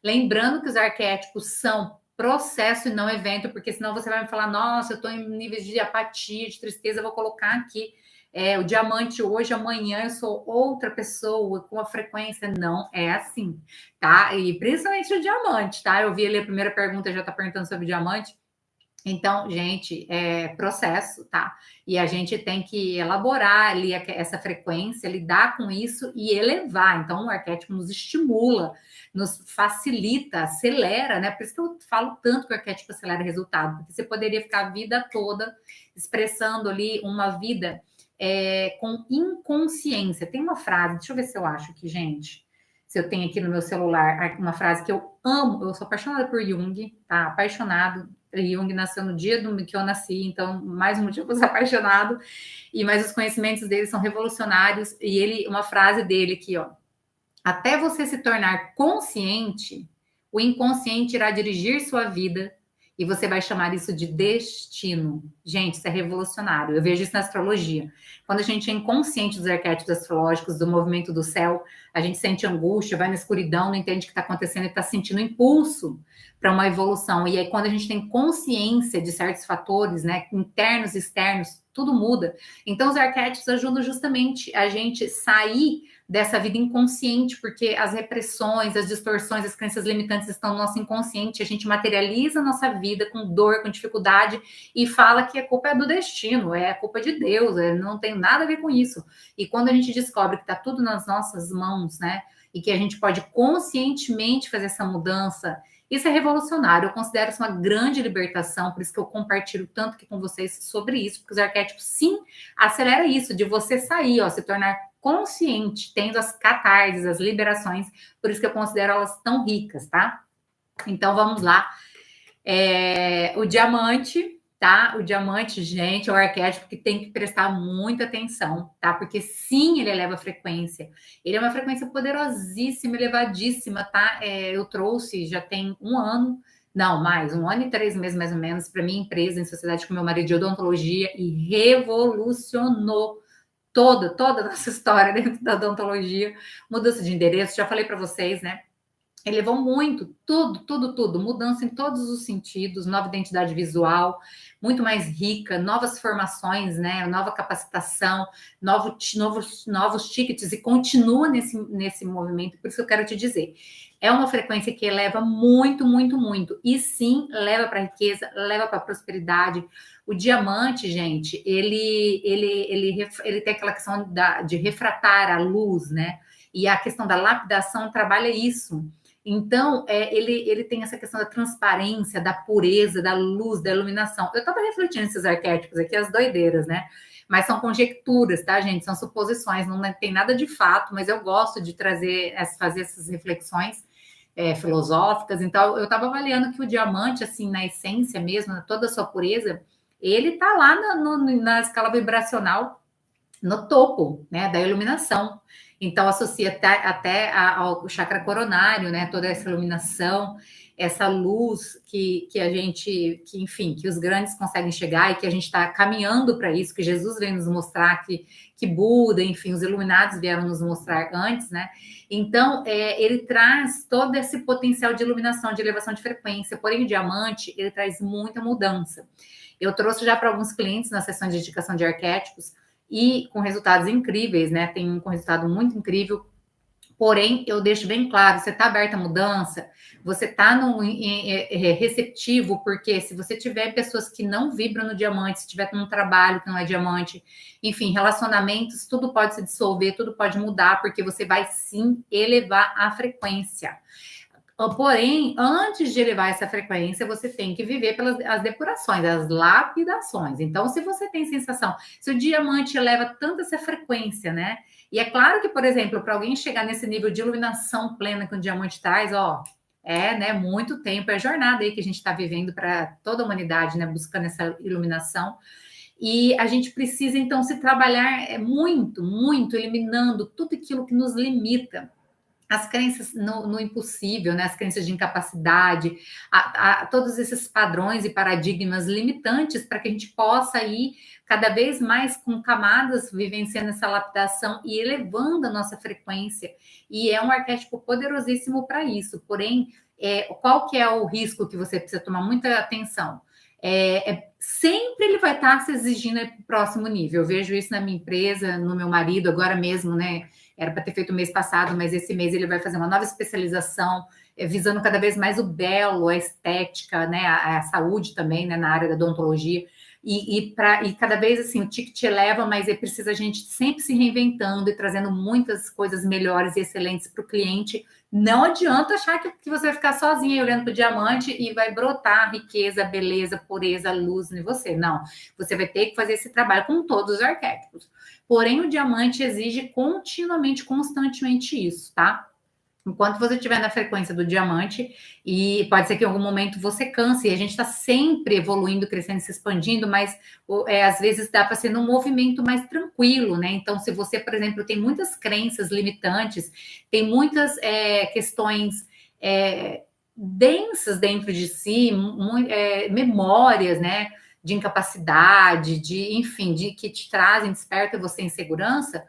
Lembrando que os arquétipos são processo e não evento, porque senão você vai me falar, nossa, eu estou em níveis de apatia, de tristeza, eu vou colocar aqui o diamante hoje, amanhã eu sou outra pessoa com a frequência. Não é assim, tá? E principalmente o diamante, tá? Eu vi ali a primeira pergunta, já tá perguntando sobre o diamante. Então, gente, é processo, tá? E a gente tem que elaborar ali essa frequência, lidar com isso e elevar. Então, o arquétipo nos estimula, nos facilita, acelera, né? Por isso que eu falo tanto que o arquétipo acelera resultado, porque você poderia ficar a vida toda expressando ali uma vida com inconsciência. Tem uma frase, deixa eu ver se eu acho aqui, gente. Se eu tenho aqui no meu celular uma frase que eu amo, eu sou apaixonada por Jung, tá? Apaixonado. Jung nasceu no dia que eu nasci, então mais um motivo para ser apaixonado. Mas os conhecimentos dele são revolucionários. E uma frase dele aqui, ó: até você se tornar consciente, o inconsciente irá dirigir sua vida e você vai chamar isso de destino. Gente, isso é revolucionário. Eu vejo isso na astrologia. Quando a gente é inconsciente dos arquétipos astrológicos, do movimento do céu, a gente sente angústia, vai na escuridão, não entende o que está acontecendo e está sentindo impulso para uma evolução. E aí, quando a gente tem consciência de certos fatores, né, internos e externos, tudo muda. Então, os arquétipos ajudam justamente a gente sair dessa vida inconsciente, porque as repressões, as distorções, as crenças limitantes estão no nosso inconsciente, a gente materializa a nossa vida com dor, com dificuldade, e fala que a culpa é do destino, é a culpa de Deus, não tem nada a ver com isso. E quando a gente descobre que está tudo nas nossas mãos, né, e que a gente pode conscientemente fazer essa mudança, isso é revolucionário. Eu considero isso uma grande libertação, por isso que eu compartilho tanto aqui com vocês sobre isso, porque os arquétipos, sim, acelera isso, de você sair, ó, se tornar consciente, tendo as catarses, as liberações, por isso que eu considero elas tão ricas, tá? Então, vamos lá. O diamante, tá? O diamante, gente, é o arquétipo que tem que prestar muita atenção, tá? Porque sim, ele eleva a frequência. Ele é uma frequência poderosíssima, elevadíssima, tá? Eu trouxe, já tem um ano, não, mais, 1 ano e 3 meses, mais ou menos, para minha empresa, em sociedade com meu marido de odontologia, e revolucionou toda a nossa história dentro da odontologia, mudança de endereço, já falei para vocês, né? Elevou muito, tudo, mudança em todos os sentidos, nova identidade visual, muito mais rica, novas formações, né? Nova capacitação, novos tickets, e continua nesse movimento, por isso que eu quero te dizer. É uma frequência que eleva muito, muito, muito. E sim, leva para a riqueza, leva para a prosperidade. O diamante, gente, ele tem aquela questão de refratar a luz, né? E a questão da lapidação trabalha isso. Então, ele tem essa questão da transparência, da pureza, da luz, da iluminação. Eu estava refletindo esses arquétipos aqui, as doideiras, né? Mas são conjecturas, tá, gente? São suposições, não tem nada de fato, mas eu gosto de fazer essas reflexões filosóficas. Então, eu estava avaliando que o diamante, assim, na essência mesmo, toda a sua pureza, ele está lá na escala vibracional, no topo, né, da iluminação. Então, associa até ao chakra coronário, né, toda essa iluminação, essa luz que a gente, enfim, que os grandes conseguem chegar e que a gente está caminhando para isso, que Jesus veio nos mostrar, que Buda, enfim, os iluminados vieram nos mostrar antes, né? Então, ele traz todo esse potencial de iluminação, de elevação de frequência, porém o diamante, ele traz muita mudança. Eu trouxe já para alguns clientes na sessão de indicação de arquétipos, e com resultados incríveis, né? Tem um resultado muito incrível. Porém, eu deixo bem claro, você está aberto à mudança, você está receptivo, porque se você tiver pessoas que não vibram no diamante, se tiver num trabalho que não é diamante, enfim, relacionamentos, tudo pode se dissolver, tudo pode mudar, porque você vai sim elevar a frequência. Porém, antes de elevar essa frequência, você tem que viver pelas as depurações, as lapidações. Então, se você tem sensação, se o diamante eleva tanto essa frequência, né? E é claro que, por exemplo, para alguém chegar nesse nível de iluminação plena que o diamante traz, ó, né, muito tempo, é jornada aí que a gente está vivendo para toda a humanidade, né, buscando essa iluminação. E a gente precisa, então, se trabalhar muito, muito, eliminando tudo aquilo que nos limita. as crenças no impossível, né? As crenças de incapacidade, todos esses padrões e paradigmas limitantes para que a gente possa ir cada vez mais com camadas vivenciando essa lapidação e elevando a nossa frequência. E é um arquétipo poderosíssimo para isso. Porém, qual que é o risco que você precisa tomar muita atenção? Sempre ele vai estar se exigindo para o próximo nível. Eu vejo isso na minha empresa, no meu marido, agora mesmo, né? Era para ter feito o mês passado, mas esse mês ele vai fazer uma nova especialização, visando cada vez mais o belo, a estética, né? A saúde também, né? Na área da odontologia. E cada vez assim, o ticket eleva, mas precisa a gente sempre se reinventando e trazendo muitas coisas melhores e excelentes para o cliente. Não adianta achar que você vai ficar sozinha olhando para o diamante e vai brotar riqueza, beleza, pureza, luz em você. Não, você vai ter que fazer esse trabalho com todos os arquétipos. Porém, o diamante exige continuamente, constantemente isso, tá? Enquanto você estiver na frequência do diamante, e pode ser que em algum momento você canse, e a gente está sempre evoluindo, crescendo, se expandindo, mas às vezes dá para ser num movimento mais tranquilo, né? Então, se você, por exemplo, tem muitas crenças limitantes, tem muitas questões densas dentro de si, memórias, né? De incapacidade, enfim, que te trazem, desperta você em segurança,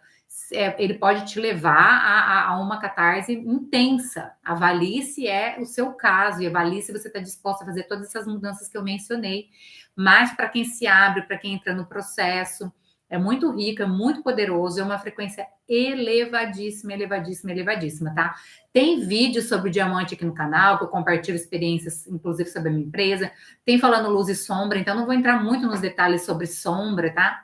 ele pode te levar a uma catarse intensa. Avalie se é o seu caso e avalie se você está disposta a fazer todas essas mudanças que eu mencionei. Mas para quem se abre, para quem entra no processo, é muito rico, é muito poderoso, é uma frequência elevadíssima, elevadíssima, elevadíssima, tá? Tem vídeo sobre o diamante aqui no canal, que eu compartilho experiências, inclusive sobre a minha empresa. Tem falando luz e sombra, então não vou entrar muito nos detalhes sobre sombra, tá?